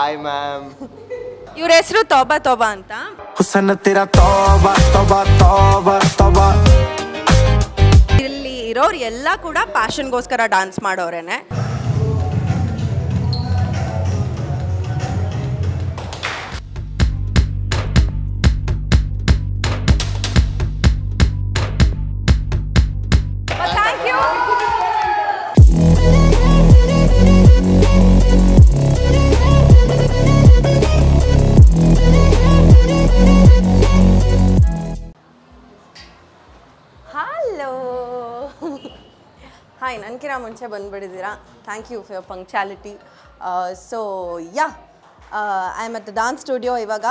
Hi ma'am. ಇವ್ರ ಹೆಸರು ತೋಬಾ ತೋಬಾ ಅಂತ. ಹುಸನ್ ತೆರಾ ತೋಬಾ ತೋಬಾ ತೋಬಾ ತೋಬಾ. ಇಲ್ಲಿ ಇರೋರು ಎಲ್ಲ ಕೂಡ ಪ್ಯಾಷನ್ಗೋಸ್ಕರ ಡಾನ್ಸ್ ಮಾಡೋರೇನೆ. ಹಾಯ್, ನನಗಿರ ಮುಂಚೆ ಬಂದುಬಿಟ್ಟಿದ್ದೀರಾ. Thank you for your punctuality. So yeah, I am at the dance studio. ಇವಾಗ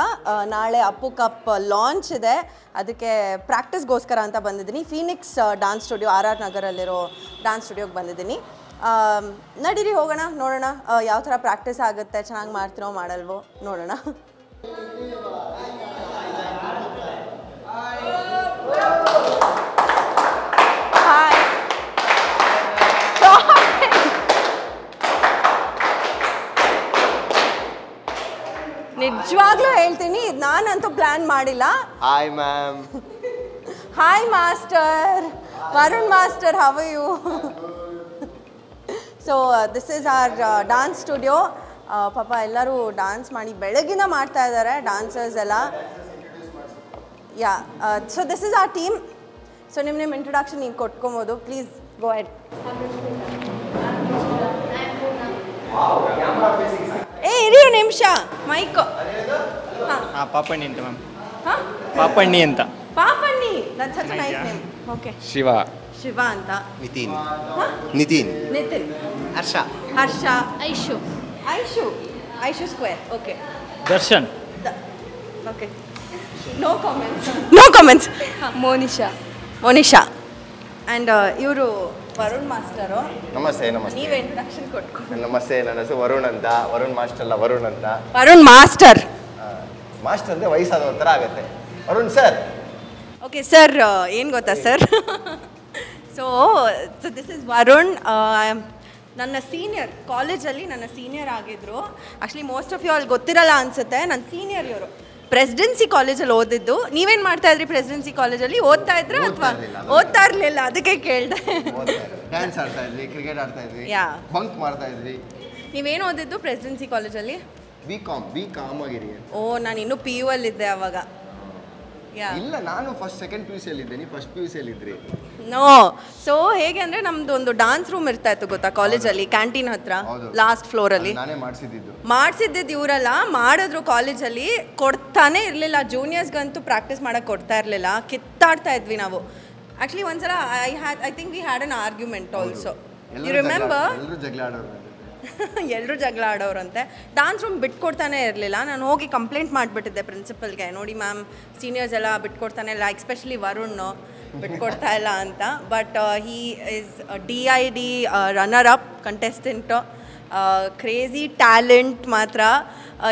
ನಾಳೆ ಅಪ್ಪು ಕಪ್ ಲಾಂಚ್ ಇದೆ, ಅದಕ್ಕೆ ಪ್ರಾಕ್ಟೀಸ್ಗೋಸ್ಕರ ಅಂತ ಬಂದಿದ್ದೀನಿ. ಫೀನಿಕ್ಸ್ ಡಾನ್ಸ್ ಸ್ಟುಡಿಯೋ RR ನಗರಲ್ಲಿರೋ ಡಾನ್ಸ್ ಸ್ಟುಡಿಯೋಗೆ ಬಂದಿದ್ದೀನಿ. ನಡೀರಿ ಹೋಗೋಣ, ನೋಡೋಣ ಯಾವ ಥರ ಪ್ರಾಕ್ಟೀಸ್ ಆಗುತ್ತೆ, ಚೆನ್ನಾಗಿ ಮಾಡ್ತೀನೋ ಮಾಡಲ್ವೋ ನೋಡೋಣ. ನಿಜವಾಗ್ಲೂ ಹೇಳ್ತೀನಿ, ನಾನಂತೂ ಪ್ಲಾನ್ ಮಾಡಿಲ್ಲ. Hi ma'am. Hi master, Varun master, how are you? So this is our dance studio. ಪಾಪ ಎಲ್ಲರೂ ಡಾನ್ಸ್ ಮಾಡಿ ಬೆಳಗಿನ ಮಾಡ್ತಾ ಇದ್ದಾರೆ, ಡಾನ್ಸರ್ಸ್ ಎಲ್ಲ. Yeah, so this is our team. So ನಿಮ್ಮ ಇಂಟ್ರೊಡಕ್ಷನ್ ನೀವು ಕೊಟ್ಕೊಬೋದು. Please go head. ಇರಿ ನಿಮಿಷ, ಮೈಕ್. ಪಾಪಣ್ಣಿ ಅಂತ ಮ್ಯಾಮ್. ಹಾಂ, ಪಾಪಣ್ಣಿ ಅಂತ. Papanni, that's such a nice name. Okay. Shiva ಅಂತ. Nitin. Nitin. Harsha. Aishu square. Okay. Darshan. Okay. No comments. Monisha. And ಇವರು ವರುಣ್ ಮಾಸ್ಟರು. ನಮಸ್ತೆ. ನೀವೇ ಇಂಟ್ರೊಡಕ್ಷನ್ ಕೊಟ್ಕೊಂಡು. ನಮಸ್ತೆ, ನನ್ನ ಹೆಸರು ವರುಣ್ ಅಂತ. ವರುಣ್ ಮಾಸ್ಟರ್ ಅಲ್ಲ, ವರುಣ್ ಅಂತ. ವರುಣ್ ಮಾಸ್ಟರ್. ಮಾಸ್ಟರ್ ಅಂದರೆ ವಯಸ್ಸಾದವ್ರ ಥರ ಆಗುತ್ತೆ. ವರುಣ್ ಸರ್. ಓಕೆ ಸರ್, ಏನು ಗೊತ್ತಾ sir? So this is Varun. ನನ್ನ ಸೀನಿಯರ್, ಕಾಲೇಜಲ್ಲಿ ನನ್ನ ಸೀನಿಯರ್ ಆಗಿದ್ದರು. ಆ್ಯಕ್ಚುಲಿ ಮೋಸ್ಟ್ ಆಫ್ ಯು ಅಲ್ಲಿ ಗೊತ್ತಿರಲ್ಲ ಅನಿಸುತ್ತೆ, ನನ್ನ ಸೀನಿಯರ್ ಇವರು. ಪ್ರೆಸಿಡೆನ್ಸಿ ಕಾಲೇಜಲ್ಲಿ ಓದಿದ್ದು. ನೀವೇನು ಮಾಡ್ತಾ ಇದ್ರಿ ಪ್ರೆಸಿಡೆನ್ಸಿ ಕಾಲೇಜಲ್ಲಿ? ಓದ್ತಾ ಇದ್ರ ಅಥವಾ ಓದ್ತಾ ಇರಲಿಲ್ಲ? ಅದಕ್ಕೆ ಕೇಳಿದೆ. ಡ್ಯಾನ್ಸ್ ಆಡ್ತಾ ಇದ್ವಿ, ಕ್ರಿಕೆಟ್ ಆಡ್ತಾ ಇದ್ವಿ, ಬಂಕ್ ಮಾಡ್ತಾ ಇದ್ವಿ. ನೀವೇನು ಓದಿದ್ದು ಪ್ರೆಸಿಡೆನ್ಸಿ ಕಾಲೇಜಲ್ಲಿ? ಬಿ ಕಾಮ್ ಆಗಿರಿ. ಓ, ನಾನು ಇನ್ನೂ PU ಅಲ್ಲಿದ್ದೆ ಅವಾಗ. ಇಲ್ಲ, ನಾನು ಸೆಕೆಂಡ್ PUC ಇದ್ದೀನಿ, ಫಸ್ಟ್ PUC ಇದ್ರಿ. ನೋ. ಸೊ ಹೇಗೆ ಅಂದರೆ ನಮ್ದು ಒಂದು ಡಾನ್ಸ್ ರೂಮ್ ಇರ್ತಾ ಇತ್ತು ಗೊತ್ತಾ ಕಾಲೇಜಲ್ಲಿ, ಕ್ಯಾಂಟೀನ್ ಹತ್ರ, ಲಾಸ್ಟ್ ಫ್ಲೋರಲ್ಲಿ. ನಾನೇ ಮಾಡಿಸಿದ್ದು ಇವರಲ್ಲ, ಮಾಡಿದ್ರು ಕಾಲೇಜಲ್ಲಿ. ಕೊಡ್ತಾನೆ ಇರಲಿಲ್ಲ, ಜೂನಿಯರ್ಸ್ಗಂತೂ ಪ್ರಾಕ್ಟೀಸ್ ಮಾಡೋಕ್ಕೆ ಕೊಡ್ತಾ ಇರಲಿಲ್ಲ. ಕಿತ್ತಾಡ್ತಾ ಇದ್ವಿ ನಾವು. ಆ್ಯಕ್ಚುಲಿ ಒಂದ್ಸಲ I think we had an argument also. You remember? ಎಲ್ಲರೂ ಜಗಳ ಆಡೋರಂತೆ. ಡಾನ್ಸ್ ರೂಮ್ ಬಿಟ್ಕೊಡ್ತಾನೆ ಇರಲಿಲ್ಲ. ನಾನು ಹೋಗಿ ಕಂಪ್ಲೇಂಟ್ ಮಾಡಿಬಿಟ್ಟಿದ್ದೆ ಪ್ರಿನ್ಸಿಪಲ್ಗೆ, ನೋಡಿ ಮ್ಯಾಮ್ ಸೀನಿಯರ್ಸ್ ಎಲ್ಲ ಬಿಟ್ಕೊಡ್ತಾನೆ ಇಲ್ಲ, ಎಸ್ಪೆಷಲಿ ವರುಣ್ ಬಿಟ್ಕೊಡ್ತಾ ಇಲ್ಲ ಅಂತ. But he is DID runner up contestant. Crazy talent ಮಾತ್ರ.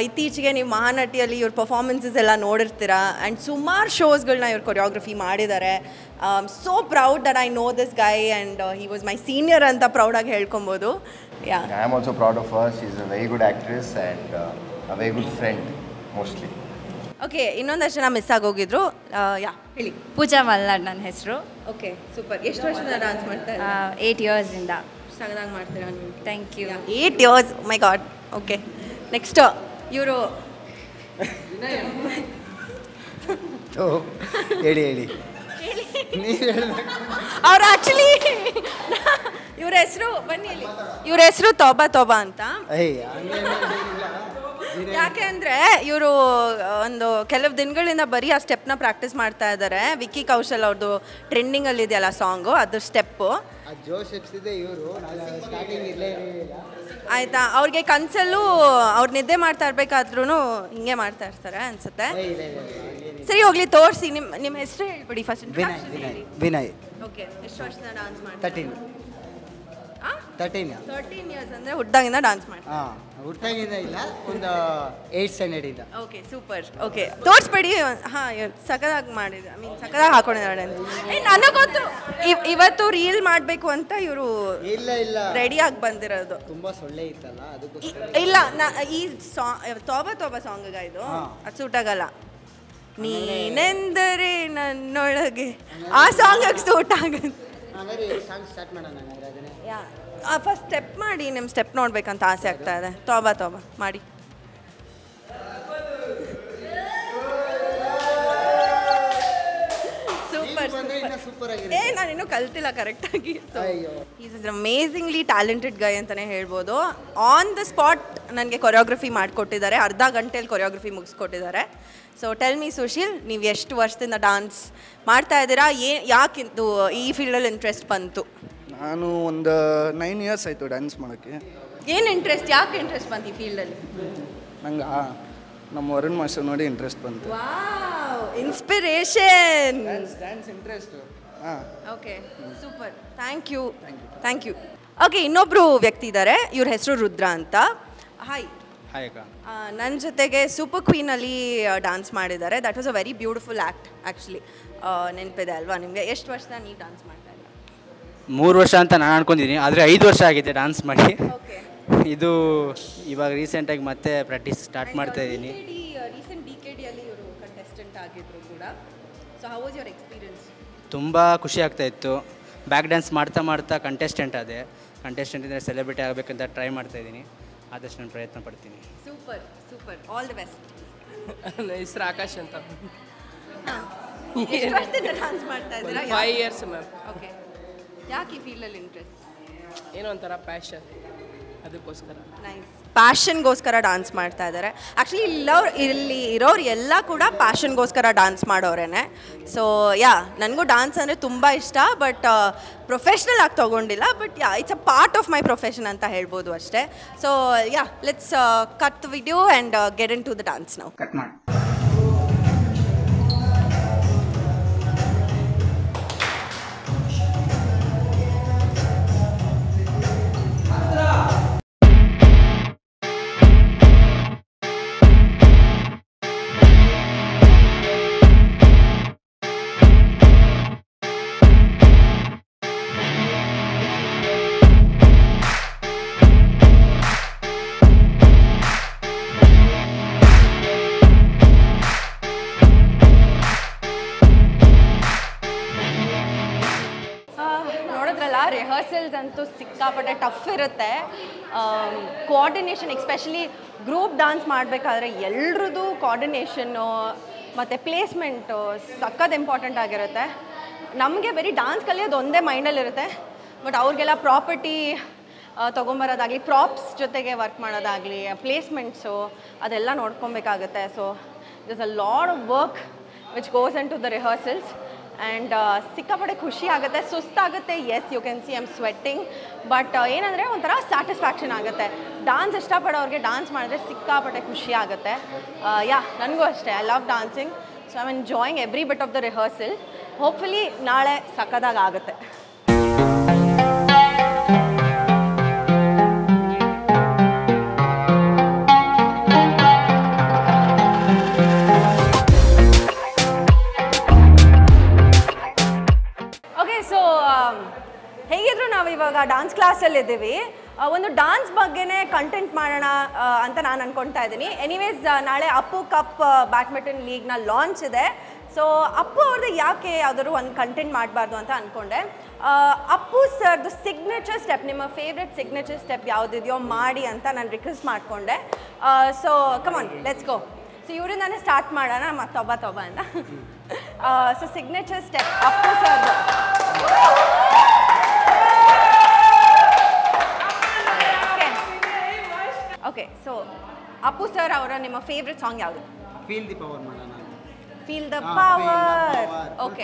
ಇತ್ತೀಚೆಗೆ ನೀವು ಮಹಾನಟಿಯಲ್ಲಿ ಇವ್ರ ಪರ್ಫಾರ್ಮೆನ್ಸಸ್ ಎಲ್ಲ ನೋಡಿರ್ತೀರಾ. ಆ್ಯಂಡ್ ಸುಮಾರು ಶೋಸ್ಗಳನ್ನ ಇವ್ರು ಕೊರಿಯೋಗ್ರಫಿ ಮಾಡಿದ್ದಾರೆ. So proud that I know this guy and he was my senior ಅಂತ ಪ್ರೌಡಾಗಿ ಹೇಳ್ಕೊಬೋದು. Yeah. I am also proud of her. She is a very good actress and a very good friend mostly. Okay, ಇನ್ನೊಂದಷ್ಟು ಜನ miss ಆಗೋಗಿದ್ರು. ಯಾ, ಹೇಳಿ. ಪೂಜಾ ಮಲ್ನಾಡ್ ನನ್ನ ಹೆಸರು. Okay, super. ಎಷ್ಟು ವರ್ಷದಿಂದ dance ಮಾಡ್ತಾ ಇದ್ದೀರಾ? 8 yearsಯಿಂದ. ಸಗದಾಗಿ ಮಾಡ್ತೀರಾ ನೀವು? Thank you. 8 years, my god. Okay, next ಇವರು ಹೇಳಿ ಅವ್ರು ಆ್ಯಕ್ಚುಲಿ ಇವ್ರ ಹೆಸರು ಬನ್ನಿ ಹೇಳಿ. ಇವ್ರ ಹೆಸರು ತೋಬಾ ತೋಬಾ ಅಂತ. ಯಾಕೆ ಅಂದರೆ ಇವರು ಒಂದು ಕೆಲವು ದಿನಗಳಿಂದ ಬರೀ ಆ ಸ್ಟೆಪ್ನ ಪ್ರಾಕ್ಟೀಸ್ ಮಾಡ್ತಾ ಇದ್ದಾರೆ. ವಿಕ್ಕಿ ಕೌಶಲ್ ಅವ್ರದ್ದು ಟ್ರೆಂಡಿಂಗಲ್ಲಿ ಇದೆಯಲ್ಲ ಸಾಂಗು, ಅದು ಸ್ಟೆಪ್ಪು. ಆಯಿತಾ? ಅವ್ರಿಗೆ ಕನಸಲ್ಲೂ ಅವ್ರು ನಿದ್ದೆ ಮಾಡ್ತಾ ಇರ್ಬೇಕಾದ್ರೂ ಹಿಂಗೆ ಮಾಡ್ತಾ ಇರ್ತಾರೆ ಅನ್ಸುತ್ತೆ. ಸರಿ, ಹೋಗ್ಲಿ, ತೋರಿಸಿ. ನಿಮ್ಮ ಹೆಸರು ಹೇಳ್ಬಿಡಿ ಫಸ್ಟ್. ವಿನಯ್. ಓಕೆ, ಎಷ್ಟು ವರ್ಷದಿಂದ ಡಾನ್ಸ್ ಮಾಡ್ತಾರೆ? 13. 13 ಇಯರ್ಸ್ ಅಂದರೆ ಹುಟ್ಟಾಗಿಂದ ಡಾನ್ಸ್ ಮಾಡಿ. ಹಾಂ, ಹುಟ್ಟಾಗಿಂದ ಇಲ್ಲ, ಒಂದು 8th ಸ್ಟ್ಯಾಂಡರ್ಡಿಂದ. Okay, super. ಓಕೆ, ತೋರಿಸ್ಬೇಡಿ. ಹಾಂ, ಸಖತ್ತಾಗಿ ಮಾಡಿದೆ. ಐ ಮೀನ್ ಸಖತ್ತಾಗಿ ಹಾಕೊಂಡಿದ್ದಾಳೆ. ನನಗೊತ್ತು ಇವತ್ತು ರೀಲ್ ಮಾಡಬೇಕು ಅಂತ ಇವರು ಇಲ್ಲ ರೆಡಿಯಾಗಿ ಬಂದಿರೋದು. ತುಂಬ ಸೊಳ್ಳೆ ಇತ್ತಲ್ಲ ಅದಕ್ಕೂ. ಇಲ್ಲ, ಈ ತೋಬಾ ತೋಬಾ ಸಾಂಗ್ ಇದು ಅದು ಸೂಟ್ ಆಗಲ್ಲ. ನೀನೆಂದರೆ ನನ್ನೊಳಗೆ ಆ ಸಾಂಗ್ ಸೂಟ್ ಆಗುತ್ತೆ. ಸ್ಟಾರ್ಟ್ ಮಾಡೋಣ. ಫಸ್ಟ್ ಸ್ಟೆಪ್ ಮಾಡಿ. ನಿಮ್ಮ ಸ್ಟೆಪ್ ನೋಡ್ಬೇಕಂತ ಆಸೆ ಆಗ್ತಾ ಇದೆ. ತೋಬಾ ತೋಬಾ ಮಾಡಿ. ಸೂಪರ್. ನಾನು ಇನ್ನೂ ಕಲ್ತಿಲ್ಲ ಕರೆಕ್ಟಾಗಿ. Is is amazingly talented guy ಅಂತಲೇ ಹೇಳ್ಬೋದು. ಆನ್ ದ ಸ್ಪಾಟ್ ನನಗೆ ಕೊರಿಯೋಗ್ರಫಿ ಮಾಡಿಕೊಟ್ಟಿದ್ದಾರೆ. ಅರ್ಧ ಗಂಟೆಯಲ್ಲಿ ಕೊರಿಯೋಗ್ರಫಿ ಮುಗಿಸ್ಕೊಟ್ಟಿದ್ದಾರೆ. ಸೊ ಟೆಲ್ ಮಿ ಸುಶೀಲ್, ನೀವು ಎಷ್ಟು ವರ್ಷದಿಂದ ಡಾನ್ಸ್ ಮಾಡ್ತಾ ಇದ್ದೀರಾ? ಯಾಕಿಂದು ಈ ಫೀಲ್ಡಲ್ಲಿ ಇಂಟ್ರೆಸ್ಟ್ ಬಂತು? ನಾನು ಒಂದು 9 ಇಯರ್ಸ್ ಆಯಿತು ಡ್ಯಾನ್ಸ್ ಮಾಡೋಕ್ಕೆ. ಏನು ಇಂಟ್ರೆಸ್ಟ್, ಯಾಕೆ ಇಂಟ್ರೆಸ್ಟ್ ಬಂತು ಈ ಫೀಲ್ಡಲ್ಲಿ? ನಂಗೆ ನಮ್ಮ ವರುಣ್ ಮಾಸ್ಟರ್ ನೋಡಿ ಇಂಟ್ರೆಸ್ಟ್ ಬಂತು. Wow, inspiration. Dance interest. ಹಾಂ, okay, super. Thank you. Okay, ಇನ್ನೊಬ್ಬರು ವ್ಯಕ್ತಿ ಇದ್ದಾರೆ. ಇವ್ರ ಹೆಸರು ರುದ್ರ ಅಂತ. ಹಾಯ್. ಅಕ್ಕ. ನನ್ನ ಜೊತೆಗೆ ಸೂಪರ್ ಕ್ವೀನಲ್ಲಿ ಡಾನ್ಸ್ ಮಾಡಿದ್ದಾರೆ. That was a very beautiful act actually. ನೆನಪಿದೆ ಅಲ್ವಾ ನಿಮಗೆ? ಎಷ್ಟು ವರ್ಷದ ನೀವು ಡಾನ್ಸ್ ಮಾಡ್ತಾ ಇಲ್ಲ? 3 ವರ್ಷ ಅಂತ ನಾನು ಅನ್ಕೊಂಡಿದ್ದೀನಿ, ಆದರೆ 5 ವರ್ಷ ಆಗಿದೆ ಡಾನ್ಸ್ ಮಾಡಿ. ಓಕೆ. ಇದು ಇವಾಗ ರೀಸೆಂಟಾಗಿ ಮತ್ತೆ ಪ್ರಾಕ್ಟೀಸ್ ಸ್ಟಾರ್ಟ್ ಮಾಡ್ತಾ ಇದ್ದೀನಿ. ರೀಸೆಂಟ್ BKDಯಲ್ಲಿ ಇವರು ಕಂಟೆಸ್ಟೆಂಟ್ ಆಗಿದ್ರು ಕೂಡ. So how was your experience? ತುಂಬ ಖುಷಿ ಆಗ್ತಾ ಇತ್ತು. ಬ್ಯಾಕ್ ಡ್ಯಾನ್ಸ್ ಮಾಡ್ತಾ ಕಂಟೆಸ್ಟೆಂಟ್ ಆದೆ. ಕಂಟೆಸ್ಟೆಂಟಿಂದ ಸೆಲೆಬ್ರಿಟಿ ಆಗಬೇಕಂತ ಟ್ರೈ ಮಾಡ್ತಾ ಇದ್ದೀನಿ. ಆದಷ್ಟು ನಾನು ಪ್ರಯತ್ನ ಪಡ್ತೀನಿ. ಸೂಪರ್. All the best. ನನ್ನ ಹೆಸರು ಆಕಾಶ್ ಅಂತ. ಎಷ್ಟು ವರ್ಷದಿಂದ ಡಾನ್ಸ್ ಮಾಡ್ತಾ ಇದ್ದೀರಾ? 5 ಇಯರ್ಸ್ ಮ್ಯಾಮ್. ಓಕೆ. ಯಾಕೆ ಈ ಫೀಲ್ಡಲ್ಲಿ ಇಂಟ್ರೆಸ್ಟ್? ಏನೋ ಒಂಥರ ಪ್ಯಾಷನ್, ಅದಕ್ಕೋಸ್ಕರ. ನೈಸ್. ಪ್ಯಾಷನ್ಗೋಸ್ಕರ ಡಾನ್ಸ್ ಮಾಡ್ತಾ ಇದ್ದಾರೆ. ಆ್ಯಕ್ಚುಲಿ ಇಲ್ಲಿ ಇರೋರು ಎಲ್ಲ ಕೂಡ ಪ್ಯಾಷನ್ಗೋಸ್ಕರ ಡಾನ್ಸ್ ಮಾಡೋರೇನೆ. ಸೊ ನನಗೂ ಡಾನ್ಸ್ ಅಂದರೆ ತುಂಬ ಇಷ್ಟ. ಬಟ್ ಪ್ರೊಫೆಷ್ನಲ್ ಆಗಿ ತೊಗೊಂಡಿಲ್ಲ. But it's a part of my profession ಅಂತ ಹೇಳ್ಬೋದು ಅಷ್ಟೇ. So let's cut the video and get into the dance now. Cut ಮಾಡಿ. ರಿಹರ್ಸಲ್ಸ್ ಅಂತೂ ಸಿಕ್ಕಾಪಟ್ಟೆ ಟಫ್ ಇರುತ್ತೆ. ಕೋಆರ್ಡಿನೇಷನ್, ಎಸ್ಪೆಷಲಿ ಗ್ರೂಪ್ ಡಾನ್ಸ್ ಮಾಡಬೇಕಾದ್ರೆ ಎಲ್ರದ್ದು ಕೋಆರ್ಡಿನೇಷನ್ನು ಮತ್ತು ಪ್ಲೇಸ್ಮೆಂಟು ಸಖತ್ ಇಂಪಾರ್ಟೆಂಟ್ ಆಗಿರುತ್ತೆ. ನಮಗೆ ಬರೀ ಡಾನ್ಸ್ ಕಲಿಯೋದು ಒಂದೇ ಮೈಂಡಲ್ಲಿರುತ್ತೆ. ಬಟ್ ಅವ್ರಿಗೆಲ್ಲ ಪ್ರಾಪರ್ಟಿ ತೊಗೊಂಬರೋದಾಗಲಿ, ಪ್ರಾಪ್ಸ್ ಜೊತೆಗೆ ವರ್ಕ್ ಮಾಡೋದಾಗಲಿ, ಪ್ಲೇಸ್ಮೆಂಟ್ಸು ಅದೆಲ್ಲ ನೋಡ್ಕೊಬೇಕಾಗುತ್ತೆ. So this a lot of work which goes into the rehearsals. And ಸಿಕ್ಕಾಪಟ್ಟೆ ಖುಷಿ ಆಗುತ್ತೆ, ಸುಸ್ತಾಗುತ್ತೆ. Yes, you can see I am sweating. But ಏನಂದರೆ ಒಂಥರ ಸ್ಯಾಟಿಸ್ಫ್ಯಾಕ್ಷನ್ ಆಗುತ್ತೆ. ಡಾನ್ಸ್ ಇಷ್ಟಪಡೋರಿಗೆ ಡಾನ್ಸ್ ಮಾಡಿದ್ರೆ ಸಿಕ್ಕಾಪಟ್ಟೆ ಖುಷಿ ಆಗುತ್ತೆ. ನನಗೂ ಅಷ್ಟೇ. I love dancing. So I am enjoying every bit of the rehearsal. Hopefully ನಾಳೆ ಸಕ್ಕದಾಗಿ ಆಗುತ್ತೆ. ಹೇಗಿದ್ರು ನಾವು ಇವಾಗ ಡಾನ್ಸ್ ಕ್ಲಾಸಲ್ಲಿದ್ದೀವಿ. ಒಂದು ಡಾನ್ಸ್ ಬಗ್ಗೆನೇ ಕಂಟೆಂಟ್ ಮಾಡೋಣ ಅಂತ ನಾನು ಅಂದ್ಕೊಳ್ತಾ ಇದ್ದೀನಿ. ಎನಿವೇಸ್, ನಾಳೆ ಅಪ್ಪು ಕಪ್ ಬ್ಯಾಡ್ಮಿಂಟನ್ ಲೀಗ್ನ ಲಾಂಚ್ ಇದೆ. ಸೊ ಅಪ್ಪು ಅವ್ರದ್ದು ಯಾಕೆ ಯಾವ್ದಾದ್ರು ಒಂದು ಕಂಟೆಂಟ್ ಮಾಡಬಾರ್ದು ಅಂತ ಅಂದ್ಕೊಂಡೆ. ಅಪ್ಪು ಸರ್ದು ಸಿಗ್ನೇಚರ್ ಸ್ಟೆಪ್, ನಿಮ್ಮ ಫೇವ್ರೆಟ್ ಸಿಗ್ನೇಚರ್ ಸ್ಟೆಪ್ ಯಾವುದಿದೆಯೋ ಮಾಡಿ ಅಂತ ನಾನು ರಿಕ್ವೆಸ್ಟ್ ಮಾಡಿಕೊಂಡೆ. So come on, let's go. So ಇವರಿಂದಾನೇ ಸ್ಟಾರ್ಟ್ ಮಾಡೋಣ, ಮತ್ತೊಬ್ಬ ಅಂತ. ಸೊ ಸಿಗ್ನೇಚರ್ ಸ್ಟೆಪ್ ಅಪ್ಪು ಸರ್ದು. ಓಕೆ, ಸೊ ಅಪ್ಪು ಸರ್ ಅವರ ನಿಮ್ಮ ಫೇವ್ರೆಟ್ ಸಾಂಗ್ ಯಾವುದು? ಫೀಲ್ ದಿ ಪವರ್ ಮಾಡೋಣ. Feel the power. Okay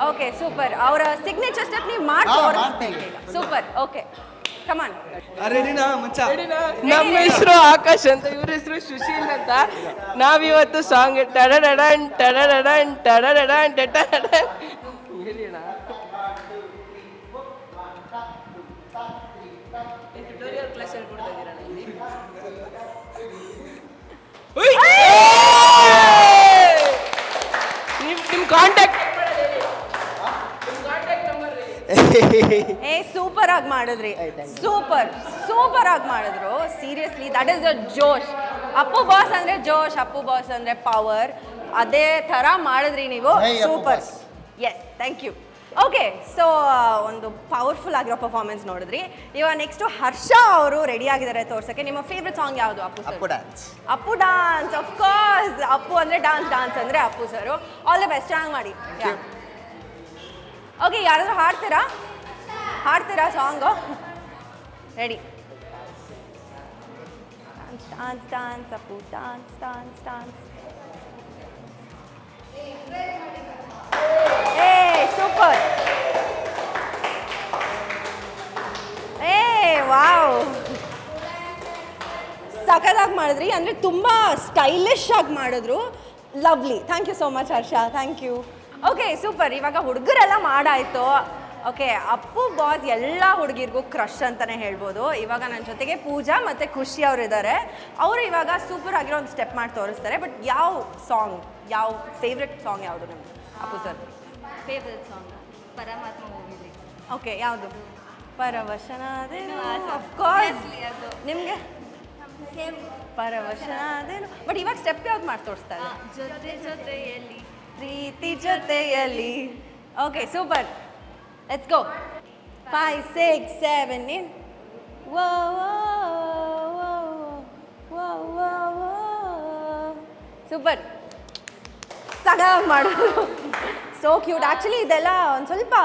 okay, super. ಅವರ ಸಿಗ್ನೇಚರ್ ಸ್ಟೆಪ್ ನೀವು ಮಾಡಿ ತೋರಿಸ್ಬೇಕು ಈಗ. ಸೂಪರ್. ಓಕೆ, ಕಮಾನ್. ನಮ್ಮ ಹೆಸರು ಆಕಾಶ್ ಅಂತ, ಇವ್ರ ಹೆಸರು ಸುಶೀಲ್ ಅಂತ. ನಾವಿವತ್ತು ಸಾಂಗ್ ಟಡಡಡನ್ ಟಡಡಡನ್ ಟಡಡಡನ್ ಟಡಡಡನ್ ಹೇಳಿ ಅಣ್ಣ. ಟ್ಯುಟೋರಿಯಲ್ ಕ್ಲಾಸ್ ಹೇಳ್ಕೊಡ್ತಾ ಇದ್ದೀರಾ ಇಲ್ಲಿ ನಿಮ್ಮ ಕಾಂಟ್ಯಾಕ್ಟ್ ಏ ಸೂಪರ್ ಆಗಿ ಮಾಡಿದ್ರಿ ಸೂಪರ್ ಆಗಿ ಮಾಡಿದ್ರು seriously that is a josh Appu boss ಅಂದ್ರೆ ಜೋಶ್ ಅಪ್ಪು ಬಾಸ್ ಅಂದ್ರೆ ಪವರ್ ಅದೇ ಥರ ಮಾಡಿದ್ರಿ ನೀವು super yes thank you okay so ಒಂದು ಪವರ್ಫುಲ್ ಆಗಿರೋ ಪರ್ಫಾರ್ಮೆನ್ಸ್ ನೋಡಿದ್ರಿ ಇವಾಗ ನೆಕ್ಸ್ಟ್ ಹರ್ಷ ಅವರು ರೆಡಿ ಆಗಿದ್ದಾರೆ ತೋರ್ಸಕ್ಕೆ ನಿಮ್ಮ ಫೇವ್ರೆಟ್ ಸಾಂಗ್ ಯಾವುದು Appu sir Appu dance of course Appu ಅಂದ್ರೆ ಡಾನ್ಸ್ ಅಂದ್ರೆ Appu sir all the best ಚೆನ್ನಾಗಿ ಮಾಡಿ ಓಕೆ ಯಾರಾದ್ರೂ ಹಾಡ್ತೀರಾ song ready dance Appu dance ಏ ಸೂಪರ್ ಏ ವಾವ್ ಸಖತ್ತಾಗಿ ಮಾಡಿದ್ರಿ ಅಂದರೆ ತುಂಬ ಸ್ಟೈಲಿಶ್ ಆಗಿ ಮಾಡಿದ್ರು lovely thank you so much Harsha thank you okay super ಇವಾಗ ಹುಡುಗರೆಲ್ಲ ಮಾಡಾಯಿತು ಓಕೆ ಅಪ್ಪು ಬಾಸ್ ಎಲ್ಲ ಹುಡುಗಿರಿಗೂ ಕ್ರಶ್ ಅಂತಲೇ ಹೇಳ್ಬೋದು ಇವಾಗ ನನ್ನ ಜೊತೆಗೆ ಪೂಜಾ ಮತ್ತು ಖುಷಿ ಅವರು ಇದ್ದಾರೆ ಅವರು ಇವಾಗ ಸೂಪರ್ ಆಗಿರೋ ಒಂದು ಸ್ಟೆಪ್ ಮಾಡಿ ತೋರಿಸ್ತಾರೆ ಬಟ್ ಯಾವ ಫೇವ್ರೆಟ್ ಸಾಂಗ್ ಯಾವುದು ನಮಗೆ ಅಪ್ಪು ಸರ್ ಫೇವ್ರೆಟ್ ಸಾಂಗ್ ಪರಮಾತ್ಮ ಮೂವಿಲಿ ಓಕೆ ಯಾವುದು ಪರವಶನಾದೇನು ಅಫ್ಕೋರ್ಸ್ ನಿಮಗೆ ಪರವಶನಾದೇನು ಬಟ್ ಇವಾಗ ಸ್ಟೆಪ್ ಯಾವ್ದು ಮಾಡಿ ತೋರಿಸ್ತಾರೆ ಜೊತೆಯಲ್ಲಿ ಪ್ರೀತಿ ಜೊತೆಯಲ್ಲಿ okay super let's go 5 6 7 in super ಸಖತ್ತಾಗಿ ಮಾಡೋದು ಸೋ ಕ್ಯೂಟ್ ಆ್ಯಕ್ಚುಲಿ ಇದೆಲ್ಲ ಒಂದು ಸ್ವಲ್ಪ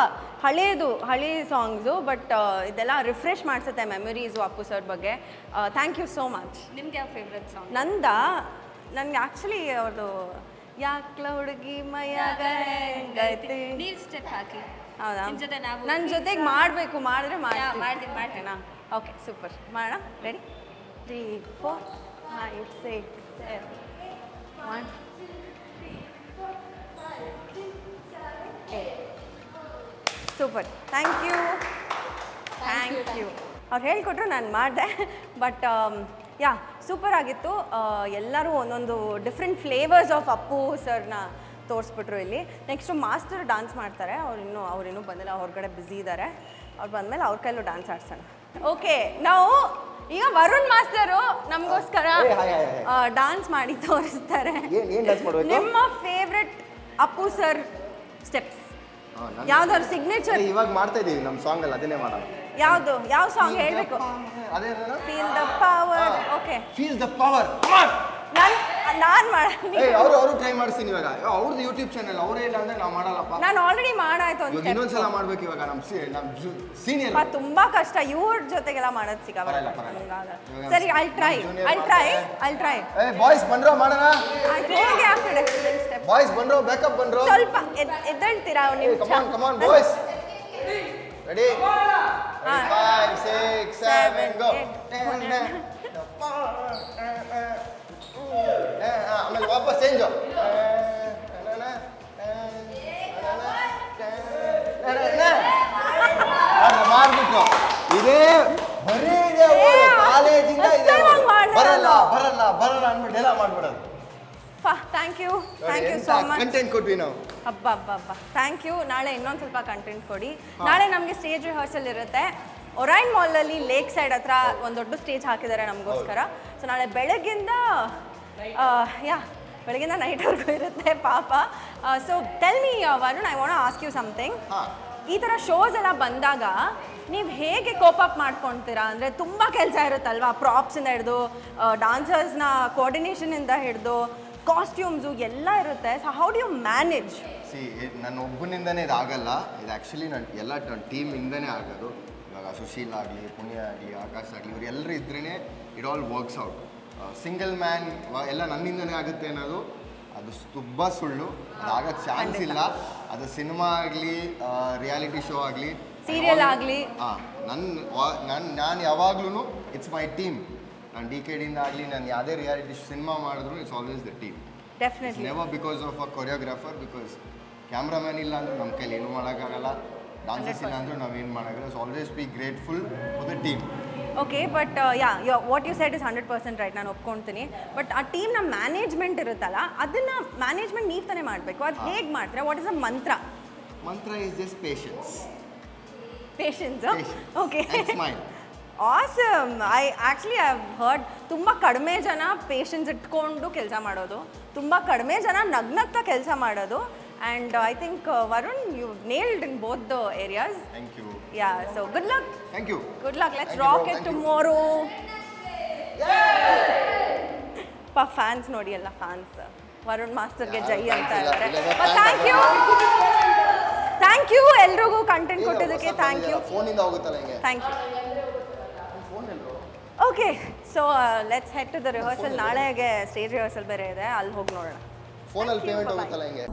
ಹಳಿ ಸಾಂಗ್ಸು ಬಟ್ ಇದೆಲ್ಲ ರಿಫ್ರೆಶ್ ಮಾಡಿಸುತ್ತೆ ಮೆಮೊರೀಸು ಅಪ್ಪು ಸರ್ ಬಗ್ಗೆ ಥ್ಯಾಂಕ್ ಯು ಸೋ ಮಚ್ ನಿಮ್ಗೆ ಯಾವ ಫೇವ್ರೆಟ್ ಸಾಂಗ್ ನನಗೆ ಆ್ಯಕ್ಚುಲಿ ಅವ್ರದ್ದು ಯಾಕ್ಲ ಹುಡುಗಿ ಮೈಯಾಗ ಹೆಂಗೈತಿ ನೀವು ಸ್ಟೆಪ್ ಹಾಕಿ ಹೌದಾ ನಿಮ್ ಜೊತೆ ನಾವು ನನ್ನ ಜೊತೆಗೆ ಮಾಡಬೇಕು ಮಾಡಿದ್ರೆ ಮಾಡ್ತೀನಿ ಓಕೆ ಸೂಪರ್ ಮಾಡೋಣ ರೆಡಿ 3 4 5 6 7 1 ಸೂಪರ್ ಥ್ಯಾಂಕ್ ಯು ಅವ್ರು ಹೇಳ್ಕೊಟ್ರು ನಾನು ಮಾಡಿದೆ ಬಟ್ ಯಾ ಸೂಪರ್ ಆಗಿತ್ತು ಎಲ್ಲರೂ ಒಂದೊಂದು ಡಿಫ್ರೆಂಟ್ ಫ್ಲೇವರ್ಸ್ ಆಫ್ ಅಪ್ಪು ಸರ್ನ ತೋರಿಸ್ಬಿಟ್ರು ಇಲ್ಲಿ ನೆಕ್ಸ್ಟು ಮಾಸ್ಟರ್ ಡಾನ್ಸ್ ಮಾಡ್ತಾರೆ ಅವ್ರಿನ್ನೂ ಬಂದಿಲ್ಲ ಹೊರಗಡೆ ಬ್ಯುಸಿ ಇದ್ದಾರೆ ಅವ್ರು ಬಂದಮೇಲೆ ಅವ್ರ ಕೈಲೂ ಡಾನ್ಸ್ ಆಡ್ಸೋಣ ಓಕೆ ನಾವು ಈಗ ವರುಣ್ ಮಾಸ್ತರು ನಮಗೋಸ್ಕರ ಡಾನ್ಸ್ ಮಾಡಿ ತೋರಿಸ್ತಾರೆ ನಿಮ್ಮ ಫೇವ್ರೆಟ್ ಅಪ್ಪು ಸರ್ ಸ್ಟೆಪ್ಸ್ ಯಾವ್ದಾದ್ರು ಸಿಗ್ನೇಚರ್ ಇವಾಗ ಮಾಡ್ತಾ ಇದೀವಿ ನಮ್ಮ ಸಾಂಗ್ ಅಲ್ಲಿ ಅದನ್ನೇ ಮಾಡೋಣ ಯಾವ ಸಾಂಗ್ ಹೇಳ್ಬೇಕು feel the power okay feel the power ನಾನು ಮಾಡಿ ಅವರು ಟ್ರೈ ಮಾಡಿಸ್ತೀನಿ ಇವಾಗ ಅವ್ರದ್ದು ಯೂಟ್ಯೂಬ್ ಚಾನಲ್ ಅವರೇ ಇಲ್ಲ ಅಂದ್ರೆ ನಾವು ಮಾಡಲ್ಲಪ್ಪ ನಾನು ಆಲ್ರೆಡಿ ಮಾಡಾಯ್ತು ಇವಾಗ ಇನ್ನೊಂದ್ಸಲ ಮಾಡ್ಬೇಕು ಇವಾಗ ನಮ್ಮ ಸೀನಿಯರ್ ತುಂಬಾ ಕಷ್ಟ ಇವ್ರ ಜೊತೆಗೆಲ್ಲ ಮಾಡೋದು ಸಿಗಲ್ಲ ಸರಿ ಐ ಟ್ರೈ ಬಾಯ್ಸ್ ಬಂದ್ರೋ ಮಾಡೋಣ ಹೋಗಿ ಆಗ್ತದೆ ಬಾಯ್ಸ್ ಬಂದ್ರೋ ಬ್ಯಾಕಪ್ ಬಂದ್ರೋ ಸ್ವಲ್ಪ ಎದ್ದೇಳ್ತೀರಾ ನೀವು ಕಮಾನ್ ಬಾಯ್ಸ್ ರೆಡಿ 5 6 7 ಗೋ ಆಮೇಲೆ ವಾಪಸ್ ಚೇಂಜ್ ಮಾಡ್ಬಿಟ್ರು ಇದೇ ಬರೀ ಕಾಲೇಜಿಂದ ಬರಲ್ಲ ಅಂದ್ಬಿಟ್ಟು ಎಲ್ಲ ಮಾಡ್ಬಿಡೋದು thank you so much content ಕೊಟ್ವಿ ನಾವು ಹಬ್ಬ ಥ್ಯಾಂಕ್ ಯು ನಾಳೆ ಇನ್ನೊಂದು ಸ್ವಲ್ಪ ಕಂಟೆಂಟ್ ಕೊಡಿ ನಾಳೆ ನಮಗೆ ಸ್ಟೇಜ್ ರಿಹರ್ಸಲ್ ಇರುತ್ತೆ ಒರೈನ್ ಮಾಲಲ್ಲಿ ಲೇಕ್ ಸೈಡ್ ಹತ್ರ ಒಂದು ದೊಡ್ಡ ಸ್ಟೇಜ್ ಹಾಕಿದ್ದಾರೆ ನಮಗೋಸ್ಕರ ಸೊ ನಾಳೆ ಬೆಳಗ್ಗಿಂದ ನೈಟ್ವರೆಗೂ ಇರುತ್ತೆ ಪಾಪ so tell me Varun I want ask you something ಈ ಥರ ಶೋಸ್ ಎಲ್ಲ ಬಂದಾಗ ನೀವು ಹೇಗೆ ಕೋಪ್ ಅಪ್ ಮಾಡ್ಕೊಳ್ತೀರಾ ಅಂದರೆ ತುಂಬ ಕೆಲಸ ಇರುತ್ತಲ್ವಾ ಪ್ರಾಪ್ಸಿಂದ ಹಿಡಿದು ಡಾನ್ಸರ್ಸ್ನ ಕೋಆರ್ಡಿನೇಷನಿಂದ ಹಿಡಿದು ಕಾಸ್ಟ್ಯೂಮ್ಸು ಎಲ್ಲ ಇರುತ್ತೆ so how do you manage ನನ್ನ ಒಬ್ಬನಿಂದನೇ ಇದಾಗಲ್ಲ ಇದು ಆ್ಯಕ್ಚುಲಿ ಎಲ್ಲ ಟೀಮಿಂದನೇ ಆಗೋದು ಇವಾಗ ಸುಶೀಲ್ ಆಗಲಿ ಪುಣ್ಯ ಆಗಲಿ ಆಕಾಶ್ ಆಗಲಿ ಇವರು ಎಲ್ಲರೂ ಇದ್ರೇ it all works out single man ಎಲ್ಲ ನನ್ನಿಂದನೇ ಆಗುತ್ತೆ ಅನ್ನೋದು ಅದು ತುಂಬ ಸುಳ್ಳು ಅದಾಗಕ್ಕೆ ಚಾನ್ಸ್ ಇಲ್ಲ ಅದು ಸಿನಿಮಾ ಆಗಲಿ ರಿಯಾಲಿಟಿ ಶೋ ಆಗಲಿ ಸೀರಿಯಲ್ ಆಗಲಿ ನಾನು ಯಾವಾಗ್ಲೂ ಇಟ್ಸ್ ಮೈ ಟೀಮ್ ನಾನು DKDಯಿಂದ ಆಗಲಿ ನಾನು ಯಾವುದೇ ರಿಯಾಲಿಟಿ ಸಿನಿಮಾ ಮಾಡಿದ್ರು it's always the team definitely never because of a choreographer because cameraman ಇಲ್ಲ ಅಂದರೆ ನಮ್ಮ ಕೈಲಿ ಏನೂ ಮಾಡೋಕ್ಕಾಗಲ್ಲ ಡಾನ್ಸರ್ಸ್ ಇಲ್ಲ ಅಂದರೆ ನಾವೇನು ಮಾಡೋದು. So always be grateful for the team. Okay but what you said is 100% right, ನಾನು ಒಪ್ಕೊಳ್ತೀನಿ. ಬಟ್ ಆ ಟೀಮ್ನ ಮ್ಯಾನೇಜ್ಮೆಂಟ್ ಇರುತ್ತಲ್ಲ, ಅದನ್ನು ಮ್ಯಾನೇಜ್ಮೆಂಟ್ ನೀವು ತಾನೇ ಮಾಡಬೇಕು. ಅದು ಹೇಗೆ ಮಾಡ್ತೀರಾ? ವಾಟ್ ಇಸ್ ಅ ಮಂತ್ರ? ಮಂತ್ರ is just patience. Patience? Okay, smile. Awesome. I heard ತುಂಬ ಕಡಿಮೆ ಜನ ಪೇಷನ್ಸ್ ಇಟ್ಕೊಂಡು ಕೆಲಸ ಮಾಡೋದು, ತುಂಬ ಕಡಿಮೆ ಜನ ನಗ್ನಗ್ತಾ ಕೆಲಸ ಮಾಡೋದು. And I think Varun, you nailed in both the areas. Thank you. Yeah, so good luck. Thank you. Good luck. Let's rock it tomorrow. Fans ನೋಡಿ ಎಲ್ಲ ಫ್ಯಾನ್ಸ್ ವರುಣ್ ಮಾಸ್ಟರ್ಗೆ ಜೈ ಅಂತ ಇದ್ದಾರೆ. ಥ್ಯಾಂಕ್ ಯು ಎಲ್ರಿಗೂ ಕಂಟೆಂಟ್ ಕೊಟ್ಟಿದ್ದಕ್ಕೆ. Thank you. ಫೋನಿಂದ ಹೋಗುತ್ತಲ್ಲ ಹಿಂಗೆ. Thank you. Okay, so let's head to the rehearsal. ನಾಳೆಗೆ ಸ್ಟೇಜ್ ರಿಹರ್ಸಲ್ ಬೇರೆ ಇದೆ, ಅಲ್ಲಿ ಹೋಗಿ ನೋಡೋಣ. ಫೋನಲ್ಲಿ ಪೇಮೆಂಟ್ ಹೋಗುತ್ತಲ್ಲ ಹಿಂಗೆ.